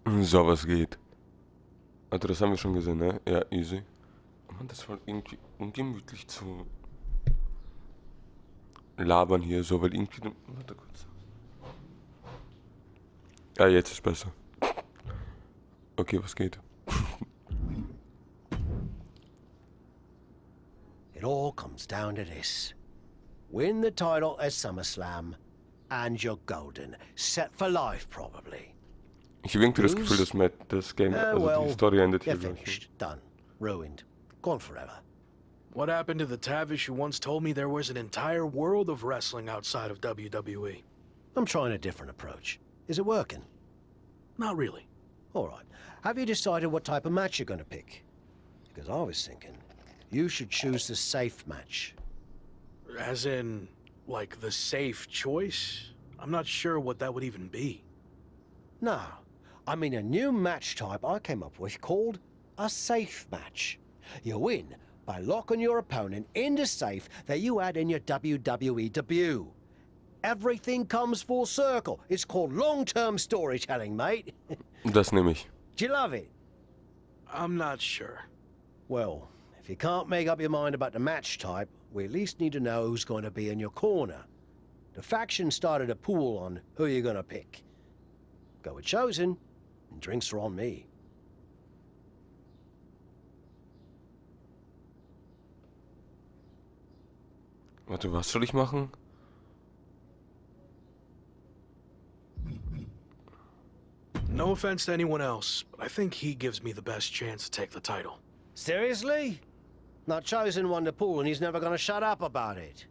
So, was geht? Also das haben wir schon gesehen, ne? Ja, easy. Oh Mann, das war irgendwie ungemütlich zu labern hier, so, weil irgendwie... Warte kurz. Ja, jetzt ist besser. Okay, was geht? It all comes down to this. Win the title at SummerSlam, and you're golden. Set for life, probably. Ich habe irgendwie das Gefühl, dass das Game, also die Story endet hier. You're finished. Done. Ruined. Gone forever. What happened to the Tavish who once told me there was an entire world of wrestling outside of WWE? I'm trying a different approach. Is it working? Not really. All right. Have you decided what type of match you're going to pick? Because I was thinking, you should choose the safe match. As in, like, the safe choice? I'm not sure what that would even be. No. I mean a new match type I came up with called a safe match. You win by locking your opponent in the safe that you had in your WWE debut. Everything comes full circle. It's called long-term storytelling, mate. Das nehme ich. Do you love it? I'm not sure. Well, if you can't make up your mind about the match type, we at least need to know who's going to be in your corner. The faction started a pool on who you're going to pick. Go with Chosen, and drinks are on me. Warte, was soll ich machen? No offense to anyone else, but I think he gives me the best chance to take the title. Seriously? Not Chosen won the pool and he's never gonna shut up about it.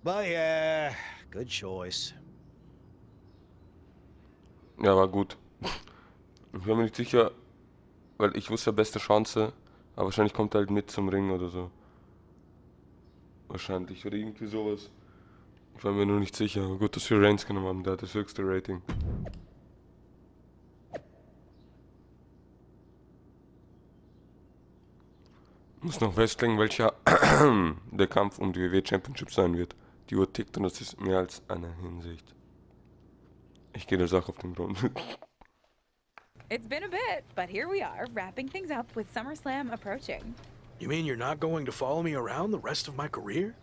But yeah, good choice. Ja, war gut. Ich bin mir nicht sicher, weil ich wusste, beste Chance, aber wahrscheinlich kommt er halt mit zum Ring oder so. Wahrscheinlich, oder irgendwie sowas. Ich war mir nur nicht sicher. Gut, dass wir Reigns genommen haben, der hat das höchste Rating. Muss noch festlegen, welcher der Kampf um die WWE Championship sein wird. Die Uhr tickt und das ist mehr als eine Hinsicht. Ich gehe der Sache auf den Grund. It's been a bit, but here we are, wrapping things up with SummerSlam approaching. You mean you're not going to follow me around the rest of my career?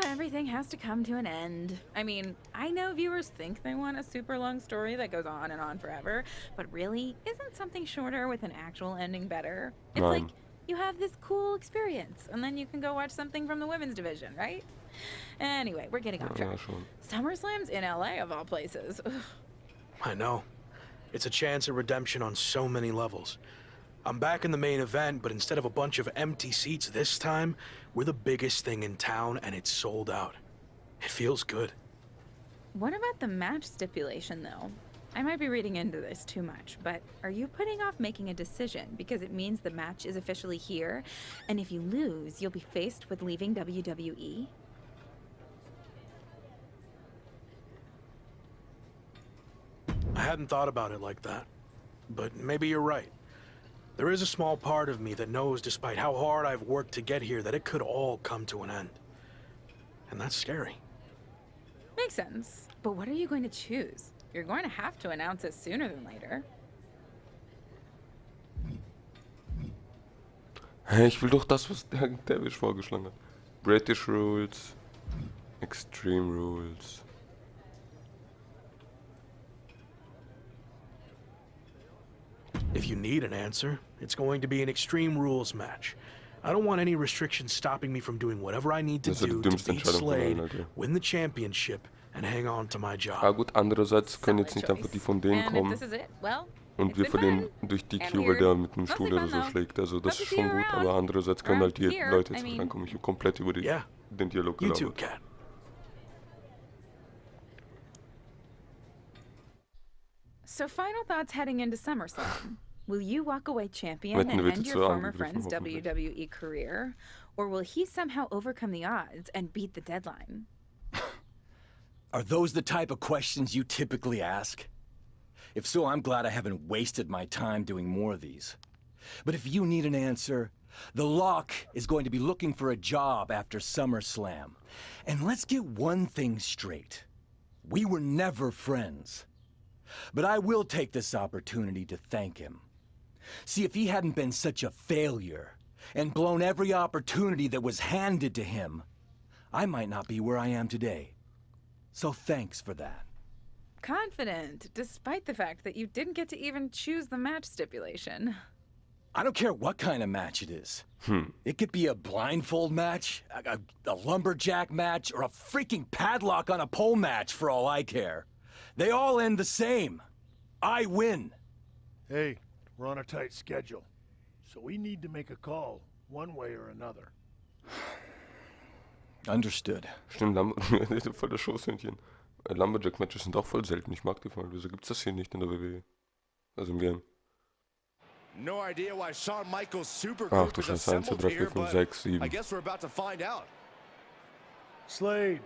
Everything has to come to an end. I mean, I know viewers think they want a super long story that goes on and on forever, but really, isn't something shorter with an actual ending better? It's like you have this cool experience, and then you can go watch something from the women's division, right? Anyway, we're getting off track. SummerSlam's in LA, of all places. Ugh. I know. It's a chance at redemption on so many levels. I'm back in the main event, but instead of a bunch of empty seats this time, we're the biggest thing in town and it's sold out. It feels good. What about the match stipulation, though? I might be reading into this too much, but are you putting off making a decision because it means the match is officially here, and if you lose, you'll be faced with leaving WWE? I hadn't thought about it like that, but maybe you're right. There is a small part of me that knows, despite how hard I've worked to get here, that it could all come to an end. And that's scary. Makes sense. But what are you going to choose? You're going to have to announce it sooner than later. Hey, ich will doch das, was der Tavish vorgeschlagen hat. British Rules, Extreme Rules. If you need an answer, it's going to be an Extreme Rules match. I don't want any restrictions stopping me from doing whatever I need to do to beat Slade, win the championship, and hang on to my job. Ah gut, andererseits können jetzt nicht einfach die von denen kommen und wir verlieren durch DQ, weil der mit dem Stuhl oder so schlägt. Also das ist schon gut, aber andererseits können halt die Leute jetzt reinkommen. Ich bin komplett über den Dialog gelaufen. So final thoughts heading into SummerSlam. Will you walk away champion and end your former friend's WWE career? Or will he somehow overcome the odds and beat the deadline? Are those the type of questions you typically ask? If so, I'm glad I haven't wasted my time doing more of these. But if you need an answer, the Lock is going to be looking for a job after SummerSlam. And let's get one thing straight. We were never friends. but I will take this opportunity to thank him. See, if he hadn't been such a failure and blown every opportunity that was handed to him, I might not be where I am today. So thanks for that. Confident, despite the fact that you didn't get to even choose the match stipulation. I don't care what kind of match it is. It could be a blindfold match, a lumberjack match, or a freaking padlock on a pole match for all I care. They all end the same. I win. Hey, we're on a tight schedule, so we need to make a call, one way or another. Understood. Stimmt, voll das Schoßhündchen. Lumberjack-Matches sind auch voll selten. Ich mag die voll. Wieso gibt's das hier nicht in der WWE? Also im Game. No idea why Shawn Michaels super Ach group du is Scheiße, 1, 2, 3, 4, assembled here, 5, but 6, 7. I guess we're about to find out. Slade,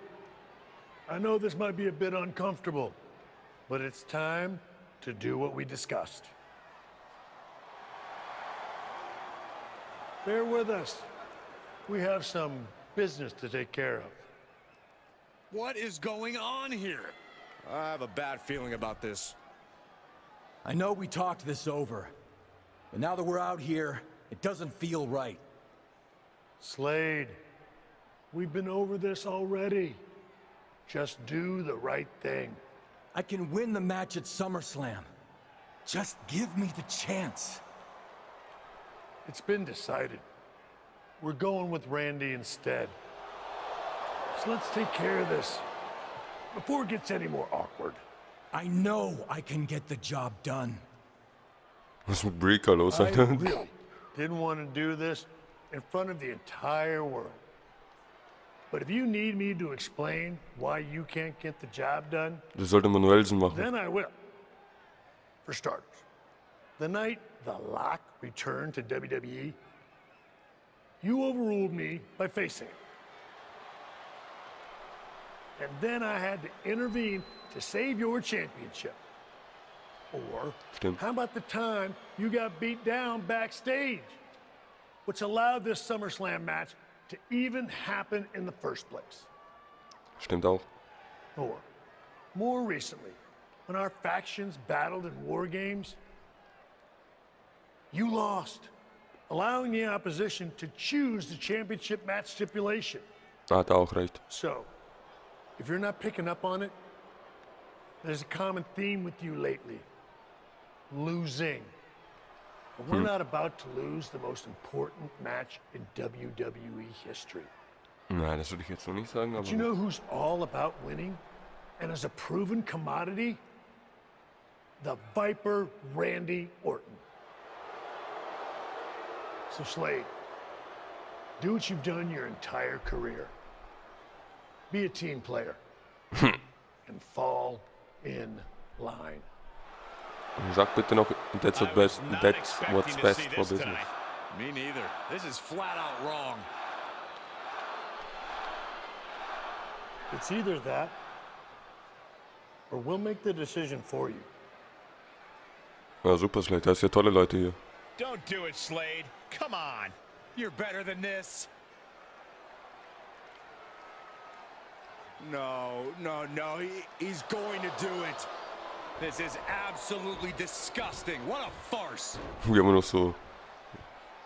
I know this might be a bit uncomfortable, but it's time to do what we discussed. Bear with us. We have some business to take care of. What is going on here? I have a bad feeling about this. I know we talked this over, but now that we're out here, it doesn't feel right. Slade, we've been over this already. Just do the right thing. I can win the match at SummerSlam. Just give me the chance. It's been decided. We're going with Randy instead. So let's take care of this before it gets any more awkward. I know I can get the job done. Was ist mit Breaker los, I Alter? really didn't want to do this in front of the entire world. But if you need me to explain why you can't get the job done, Das sollte Manuelsen machen. then I will. For starters, the night The Lock returned to WWE, you overruled me by facing it. And then I had to intervene to save your championship. Or Stimmt. how about the time you got beat down backstage, which allowed this SummerSlam match to even happen in the first place? Stimmt auch. Or, more recently, when our factions battled in war games, you lost, allowing the opposition to choose the championship match stipulation. Hat er auch recht. So, if you're not picking up on it, there's a common theme with you lately. Losing. But we're not about to lose the most important match in WWE history. Nein, das würde ich jetzt noch nicht sagen, But you aber... know who's all about winning and is a proven commodity? The Viper Randy Orton. So Slade, do what you've done your entire career. Be a team player. And fall in line. Sag bitte noch, that's what's best for business. Me neither. This is flat out wrong. It's either that, or we'll make the decision for you. Ja, super, Slade, da ist ja tolle Leute hier. Don't do it, Slade. Come on. You're better than this. No, he's going to do it. This is absolutely disgusting. What a farce. Wir haben noch so...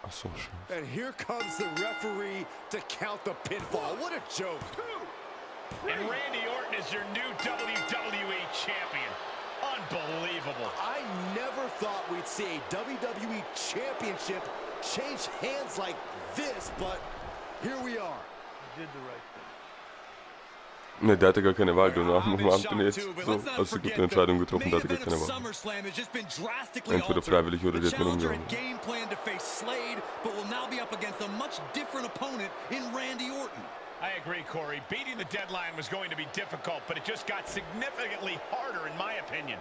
Achso, schön. And here comes the referee to count the pinfall. What a joke. And Randy Orton is your new WWE champion. Unbelievable. I never thought we'd see a WWE championship change hands like this, but here we are. You did the right thing. Ne, der hatte gar keine Wahl, du umarmt ihn jetzt so, hast du gute Entscheidung getroffen, der hatte gar keine Wahl. Entweder freiwillig oder der hat man umgehauen. I agree, Corey. Beating the deadline was going to be difficult, but it just got significantly harder, in my opinion.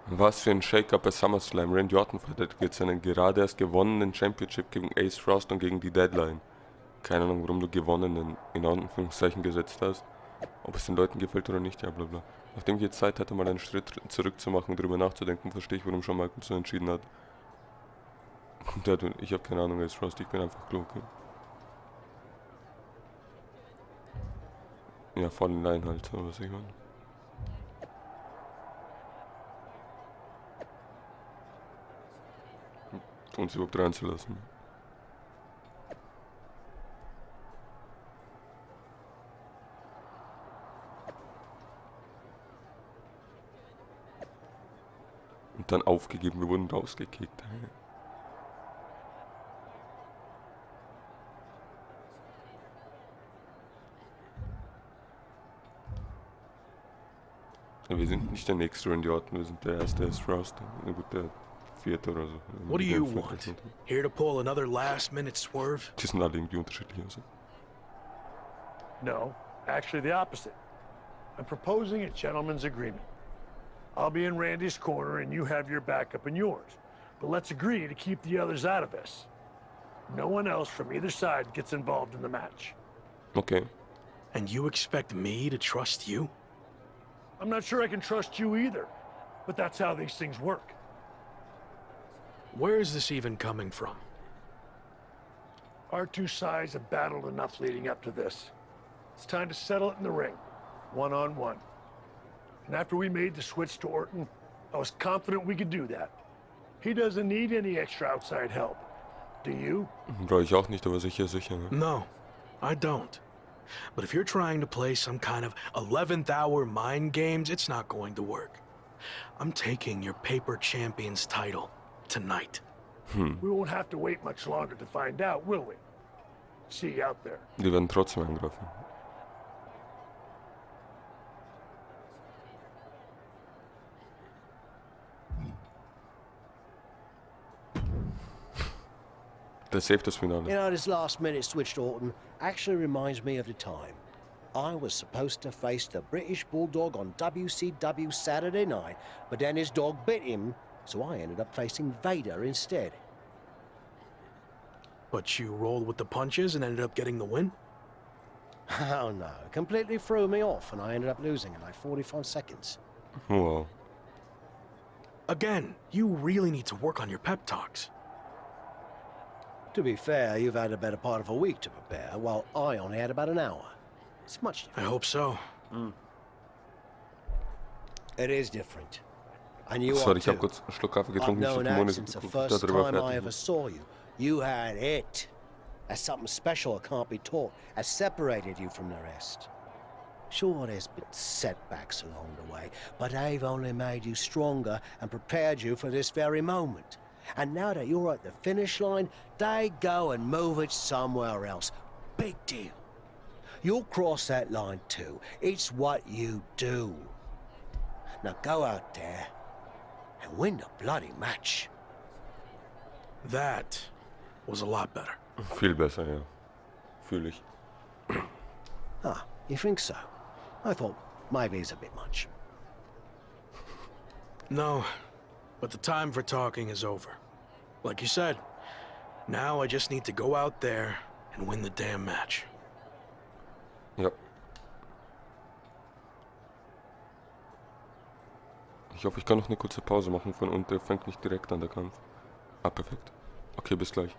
Was für ein Shake-Up bei SummerSlam. Randy Orton verteidigt seinen gerade erst gewonnenen Championship gegen Ace Frost und gegen die Deadline. Keine Ahnung, warum du gewonnenen in Anführungszeichen gesetzt hast. Ob es den Leuten gefällt oder nicht, ja blablabla. Nachdem ich jetzt Zeit hatte, mal einen Schritt zurück zu machen und drüber nachzudenken, verstehe ich, warum Shawn Michaels so entschieden hat. Ich habe keine Ahnung, er ist Frost, ich bin einfach klug. Ja, voll in Line halt, so was ich meine. Uns überhaupt reinzulassen. Und dann aufgegeben, wir wurden rausgekickt. Ja, wir sind nicht der nächste Randy Orton, wir sind der erste Frost. Na gut, der vierte oder so. What do you want? Here to pull another last-minute swerve? Die sind alle irgendwie unterschiedlich, also. No, actually the opposite. I'm proposing a gentleman's agreement. I'll be in Randy's corner and you have your backup in yours. But let's agree to keep the others out of this. No one else from either side gets involved in the match. Okay. And you expect me to trust you? I'm not sure I can trust you either, but that's how these things work. Where is this even coming from? Our two sides have battled enough leading up to this. It's time to settle it in the ring, one-on-one. And after we made the switch to Orton, I was confident we could do that. He doesn't need any extra outside help. Do you? Brauche ich auch nicht, aber sicher. Ne? No, I don't. But if you're trying to play some kind of 11th hour mind games, it's not going to work. I'm taking your paper champion's title tonight. We won't have to wait much longer to find out, will we? See you out there. Die werden trotzdem angreifen. Das saved das Finale. You know, this last-minute switch to Orton actually reminds me of the time I was supposed to face the British Bulldog on WCW Saturday night, but then his dog bit him, so I ended up facing Vader instead. But you rolled with the punches and ended up getting the win? Oh no, it completely threw me off and I ended up losing in like 45 seconds. Wow. Again, you really need to work on your pep talks. To be fair, you've had a better part of a week to prepare, while I only had about an hour. It's much different. I hope so. It is different. And you Sorry, are ich habe too. kurz einen Schluck Kaffee I've getrunken. Ich known habe that die since the Monate first darüber time I ever fertig. saw you. You had it. That's something special that can't be taught, has separated you from the rest. Sure, there's been setbacks along the way, but they've only made you stronger and prepared you for this very moment. And now that you're at the finish line, they go and move it somewhere else. Big deal. You'll cross that line too. It's what you do. Now go out there and win the bloody match. That was a lot better. Viel besser, ja. Fühle ich. Ah, you think so? I thought maybe it's a bit much. No, but the time for talking is over. Like you said, now I just need to go out there and win the damn match. Ja. Ich hoffe, ich kann noch eine kurze Pause machen und der fängt nicht direkt an, der Kampf. Ah, perfekt. Okay, bis gleich.